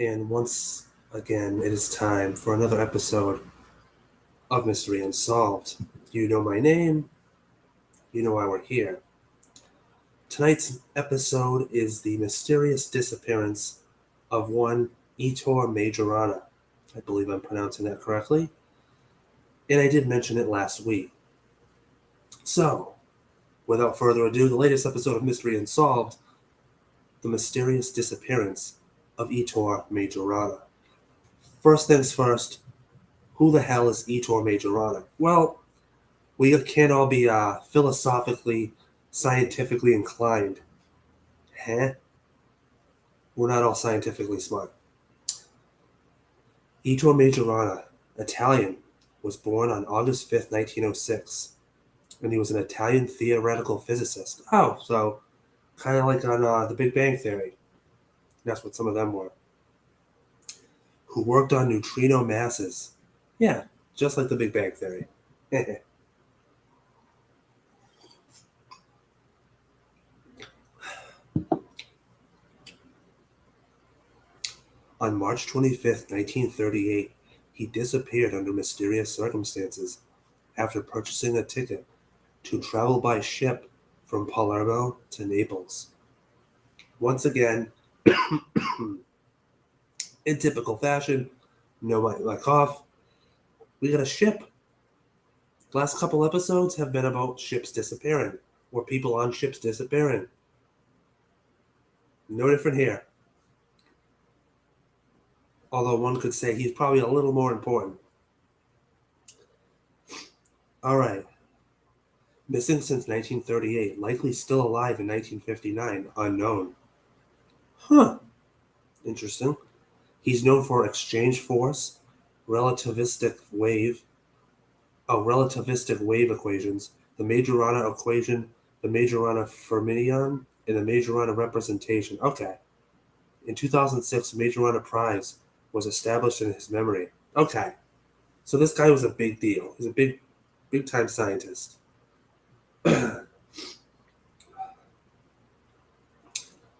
And once again, it is time for another episode of Mystery Unsolved. You know my name, you know why we're here. Tonight's episode is the mysterious disappearance of one Ettore Majorana. I believe I'm pronouncing that correctly. And I did mention it last week. So, without further ado, the latest episode of Mystery Unsolved, the mysterious disappearance of Ettore Majorana. First things first, who the hell is Ettore Majorana? Well, we can't all be philosophically, scientifically inclined. Huh? We're not all scientifically smart. Ettore Majorana, Italian, was born on August 5th, 1906, and he was an Italian theoretical physicist. Oh, so kind of like on The Big Bang Theory. That's what some of them were. Who worked on neutrino masses. Yeah, just like The Big Bang Theory. On March 25th, 1938, he disappeared under mysterious circumstances after purchasing a ticket to travel by ship from Palermo to Naples. Once again, in typical fashion, no my cough, we got a ship. Last couple episodes have been about ships disappearing, or people on ships disappearing. No different here. Although one could say he's probably a little more important. Alright. Missing since 1938, likely still alive in 1959, unknown. Huh. Interesting. He's known for exchange force, relativistic wave equations, the Majorana equation, the Majorana fermion, and the Majorana representation. Okay. In 2006, Majorana Prize was established in his memory. Okay. So this guy was a big deal. He's a big time scientist.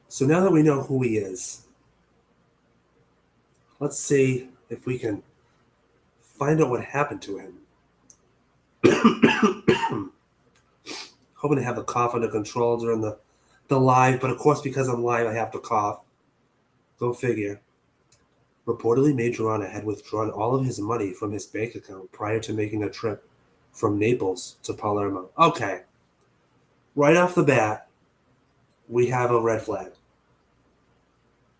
So now that we know who he is, let's see if we can find out what happened to him. Hoping to have the cough under control during the live, but of course because I'm live I have to cough. Go figure. Reportedly, Majorana had withdrawn all of his money from his bank account prior to making a trip from Naples to Palermo. Okay. Right off the bat, we have a red flag.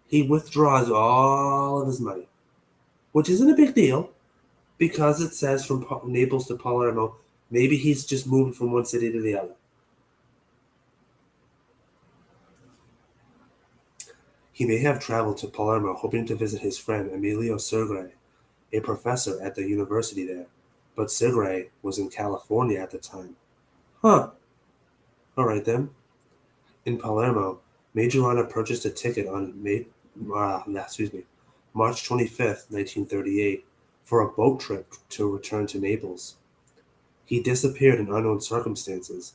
He withdraws all of his money, which isn't a big deal because it says from Naples to Palermo. Maybe he's just moving from one city to the other. He may have traveled to Palermo hoping to visit his friend Emilio Segre, a professor at the university there, but Segre was in California at the time. Huh. All right then. In Palermo, Majorana purchased a ticket on March 25th, 1938, for a boat trip to return to Naples. He disappeared in unknown circumstances.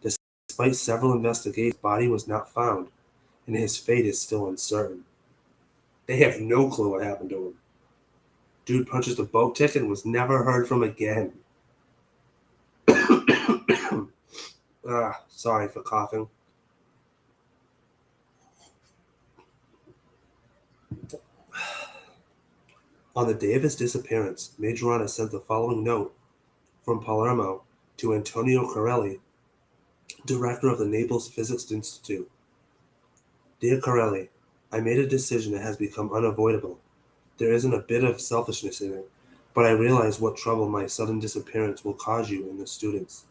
Despite several investigations, his body was not found, and his fate is still uncertain. They have no clue what happened to him. Dude purchased a boat ticket and was never heard from again. Sorry for coughing. On the day of his disappearance, Majorana sent the following note from Palermo to Antonio Corelli, director of the Naples Physics Institute. Dear Corelli, I made a decision that has become unavoidable. There isn't a bit of selfishness in it, but I realize what trouble my sudden disappearance will cause you and the students.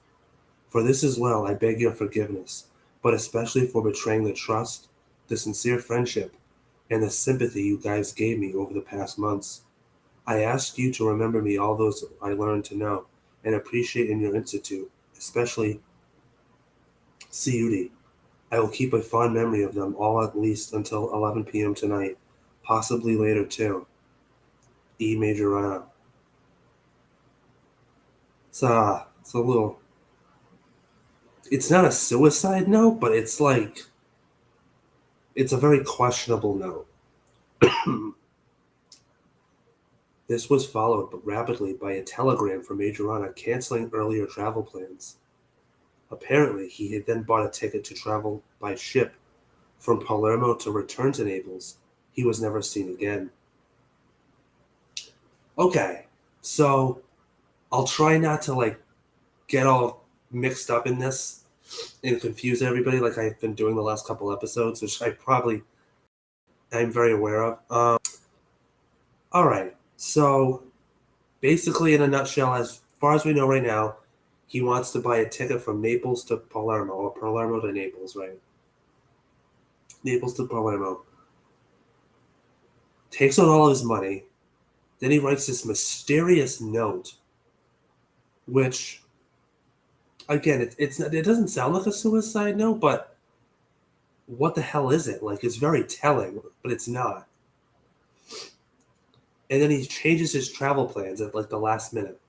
For this as well, I beg your forgiveness, but especially for betraying the trust, the sincere friendship, and the sympathy you guys gave me over the past months. I ask you to remember me all those I learned to know and appreciate in your institute, especially CUD. I will keep a fond memory of them all at least until 11 p.m. tonight, possibly later too. E. Majorana. It's a little... It's not a suicide note, but it's like... It's a very questionable note. This was followed rapidly by a telegram from Majorana canceling earlier travel plans. Apparently, he had then bought a ticket to travel by ship from Palermo to return to Naples. He was never seen again. Okay, so I'll try not to get all mixed up in this and confuse everybody like I've been doing the last couple episodes, which I'm very aware of. All right, so basically, in a nutshell, as far as we know right now, he wants to buy a ticket from Naples to Palermo, or Palermo to Naples, right? Naples to Palermo. Takes out all of his money. Then he writes this mysterious note, which, again, it doesn't sound like a suicide note, but what the hell is it? Like, it's very telling, but it's not. And then he changes his travel plans at the last minute.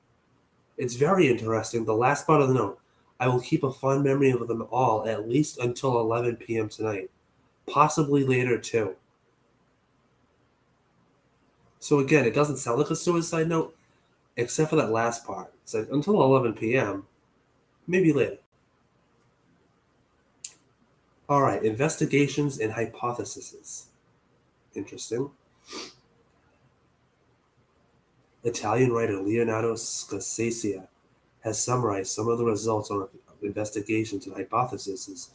It's very interesting. The last part of the note: I will keep a fond memory of them all at least until 11 p.m. tonight, possibly later too. So again, it doesn't sound like a suicide note, except for that last part. It's like until 11 p.m., maybe later. All right, investigations and hypotheses. Interesting. Italian writer Leonardo Scarsese has summarized some of the results of investigations and hypotheses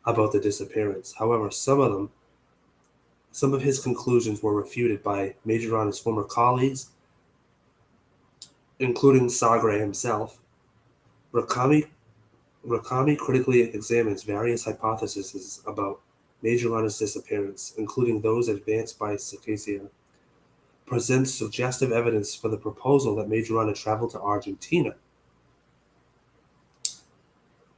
about the disappearance. However, some of his conclusions were refuted by Majorana's former colleagues, including Sagre himself. Rakami critically examines various hypotheses about Majorana's disappearance, including those advanced by Scarsese, presents suggestive evidence for the proposal that Majorana traveled to Argentina.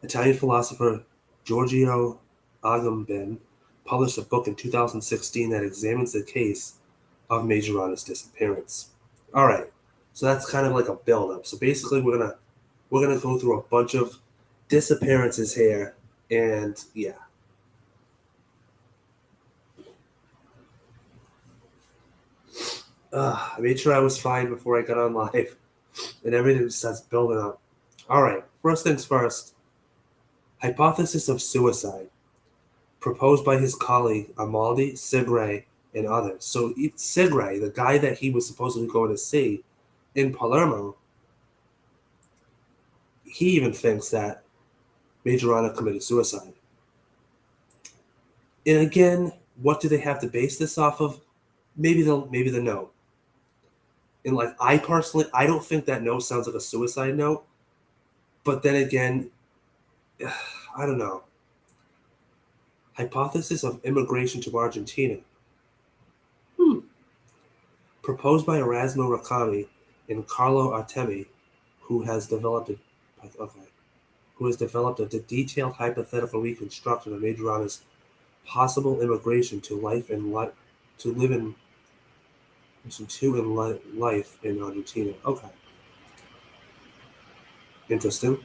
Italian philosopher Giorgio Agamben published a book in 2016 that examines the case of Majorana's disappearance. All right, so that's kind of like a build-up. So basically, we're gonna go through a bunch of disappearances here, and yeah. I made sure I was fine before I got on live, and everything just starts building up. All right, first things first. Hypothesis of suicide, proposed by his colleague Amaldi, Segre, and others. So Segre, the guy that he was supposedly going to see in Palermo, he even thinks that Majorana committed suicide. And again, what do they have to base this off of? Maybe the note. And I personally, I don't think that note sounds like a suicide note. But then again, I don't know. Hypothesis of immigration to Argentina. Proposed by Erasmo Rakami and Carlo Artemi, who has developed okay, a detailed hypothetical reconstruction of Majorana's possible immigration to life and to live in life in Argentina. Okay, interesting.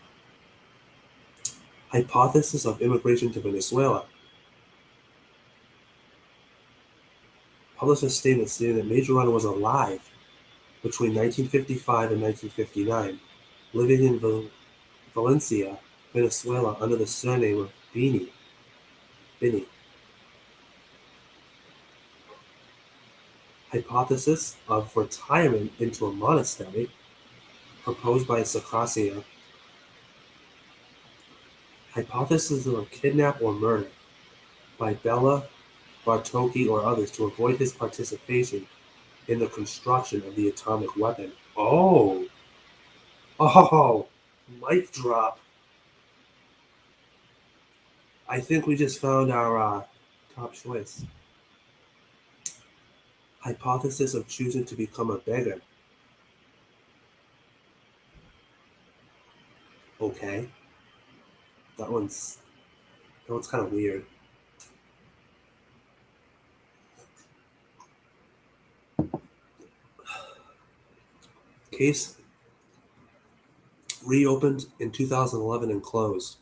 Hypothesis of immigration to Venezuela. Published a statement stating that Majorana was alive between 1955 and 1959, living in Valencia, Venezuela, under the surname of Bini. Hypothesis of retirement into a monastery, proposed by Sacrasia. Hypothesis of kidnap or murder by Bella Bartocchi or others to avoid his participation in the construction of the atomic weapon. Oh, mic drop. I think we just found our top choice. Hypothesis of choosing to become a beggar. Okay, that one's kind of weird. Case reopened in 2011 and closed.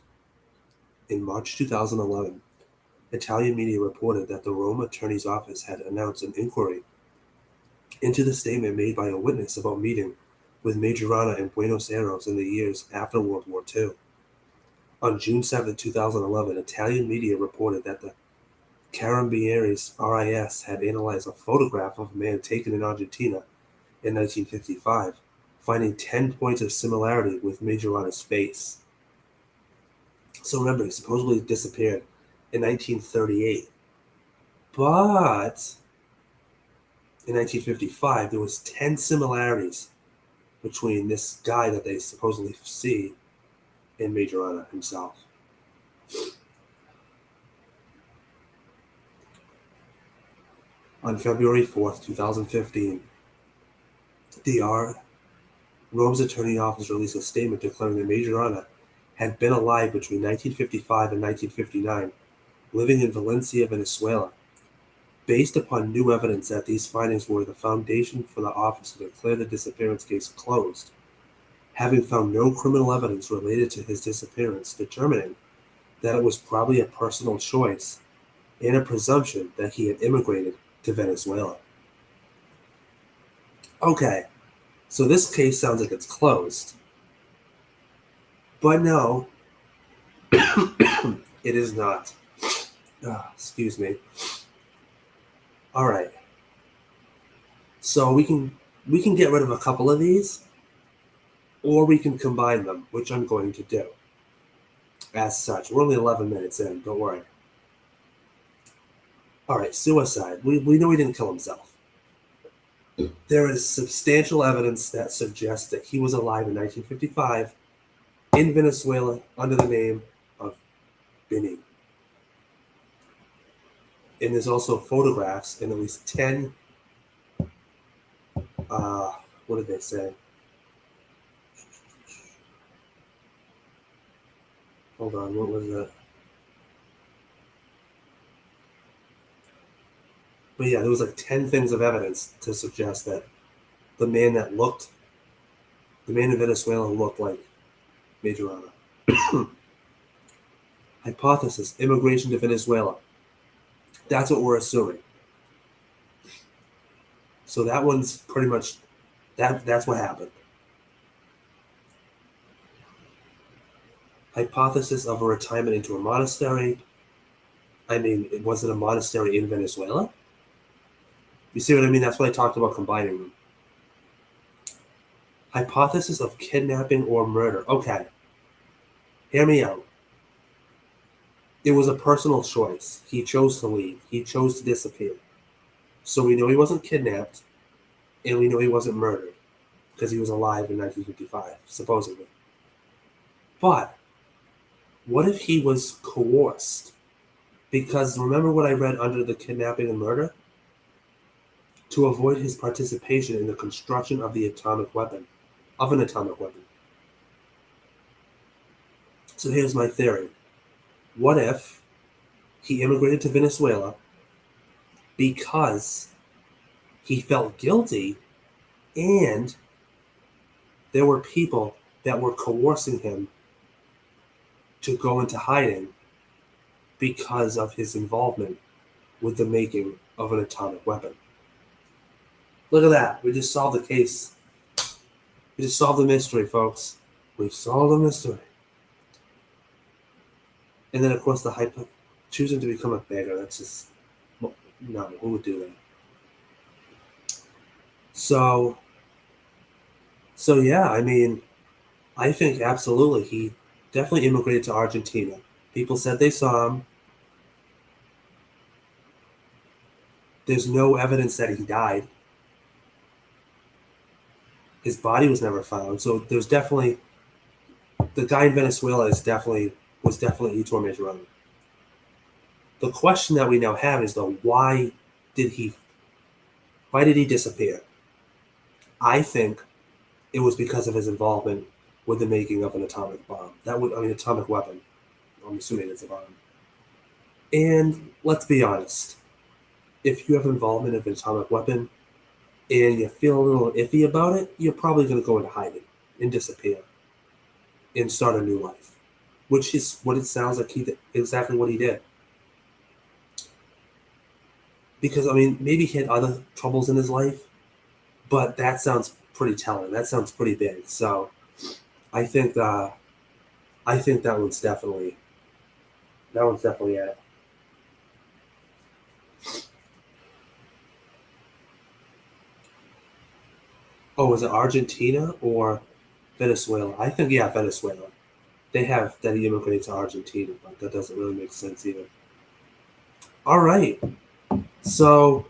In March 2011, Italian media reported that the Rome attorney's office had announced an inquiry into the statement made by a witness about meeting with Majorana in Buenos Aires in the years after World War II. On June 7, 2011, Italian media reported that the Carabinieri RIS had analyzed a photograph of a man taken in Argentina in 1955, finding 10 points of similarity with Majorana's face. So remember, he supposedly disappeared in 1938. But in 1955, there was 10 similarities between this guy that they supposedly see and Majorana himself. On February 4th, 2015, Rome's attorney office released a statement declaring that Majorana had been alive between 1955 and 1959, living in Valencia, Venezuela. Based upon new evidence that these findings were the foundation for the office to declare the disappearance case closed, having found no criminal evidence related to his disappearance, determining that it was probably a personal choice and a presumption that he had immigrated to Venezuela. Okay, so this case sounds like it's closed. But no, it is not. Excuse me. All right. So we can get rid of a couple of these, or we can combine them, which I'm going to do. As such, we're only 11 minutes in, don't worry. All right, suicide. We know he didn't kill himself. There is substantial evidence that suggests that he was alive in 1955 in Venezuela under the name of Benny. And there's also photographs and at least 10, what did they say? Hold on, what was that? But yeah, there was like 10 things of evidence to suggest that the man in Venezuela looked like Majorana. Hypothesis, immigration to Venezuela. That's what we're assuming. So that one's pretty much, that's what happened. Hypothesis of a retirement into a monastery. I mean, was it a monastery in Venezuela? You see what I mean? That's what I talked about combining them. Hypothesis of kidnapping or murder. Okay. Hear me out. It was a personal choice. He chose to leave. He chose to disappear. So we know he wasn't kidnapped, and we know he wasn't murdered, because he was alive in 1955, supposedly. But what if he was coerced? Because remember what I read under the kidnapping and murder? To avoid his participation in the construction of an atomic weapon. So here's my theory. What if he immigrated to Venezuela because he felt guilty and there were people that were coercing him to go into hiding because of his involvement with the making of an atomic weapon? Look at that. We just solved the case. We just solved the mystery, folks. We've solved the mystery. And then, of course, choosing to become a beggar. That's just, no, who would do that? So yeah, I mean, I think absolutely he definitely immigrated to Argentina. People said they saw him. There's no evidence that he died. His body was never found. So there's definitely, the guy in Venezuela was definitely Ettore Majorana. The question that we now have is, though, why did he disappear? I think it was because of his involvement with the making of an atomic bomb. Atomic weapon. I'm assuming it's a bomb. And let's be honest. If you have involvement of an atomic weapon and you feel a little iffy about it, you're probably going to go into hiding and disappear and start a new life, which is what it sounds like exactly what he did. Because, I mean, maybe he had other troubles in his life, but that sounds pretty telling. That sounds pretty big. So I think that one's definitely it. Oh, is it Argentina or Venezuela? I think, yeah, Venezuela. They have that he immigrated to Argentina, but that doesn't really make sense either. All right. So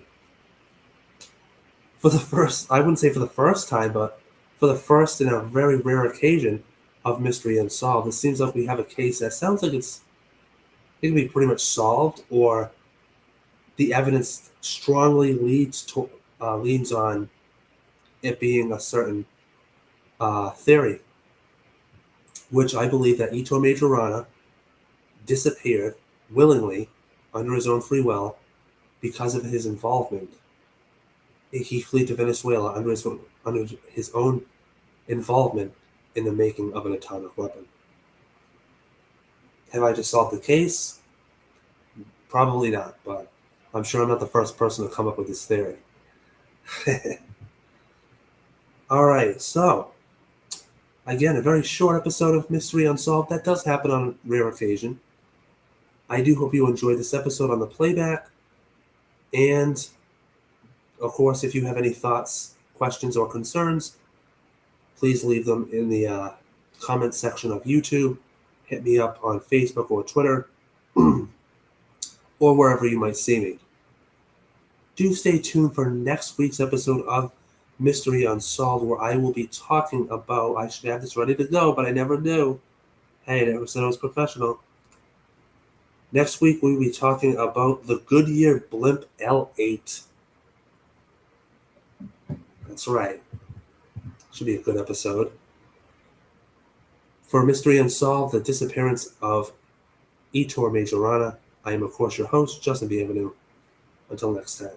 for the first, I wouldn't say for the first time, but for the first and a very rare occasion of Mystery Unsolved, it seems like we have a case that sounds like it can be pretty much solved, or the evidence strongly leans on it being a certain theory, which I believe that Ettore Majorana disappeared willingly under his own free will because of his involvement. He fled to Venezuela under his own involvement in the making of an atomic weapon. Have I just solved the case? Probably not, but I'm sure I'm not the first person to come up with this theory. All right, so again, a very short episode of Mystery Unsolved. That does happen on a rare occasion. I do hope you enjoyed this episode on the playback. And, of course, if you have any thoughts, questions, or concerns, please leave them in the comment section of YouTube. Hit me up on Facebook or Twitter, or wherever you might see me. Do stay tuned for next week's episode of Mystery Unsolved, where I will be talking about, I should have this ready to go, but I never do. Hey, I never said I was professional. Next week, we'll be talking about the Goodyear Blimp L8. That's right. Should be a good episode. For Mystery Unsolved, the disappearance of Ettore Majorana, I am, of course, your host, Justin Bienvenu. Until next time.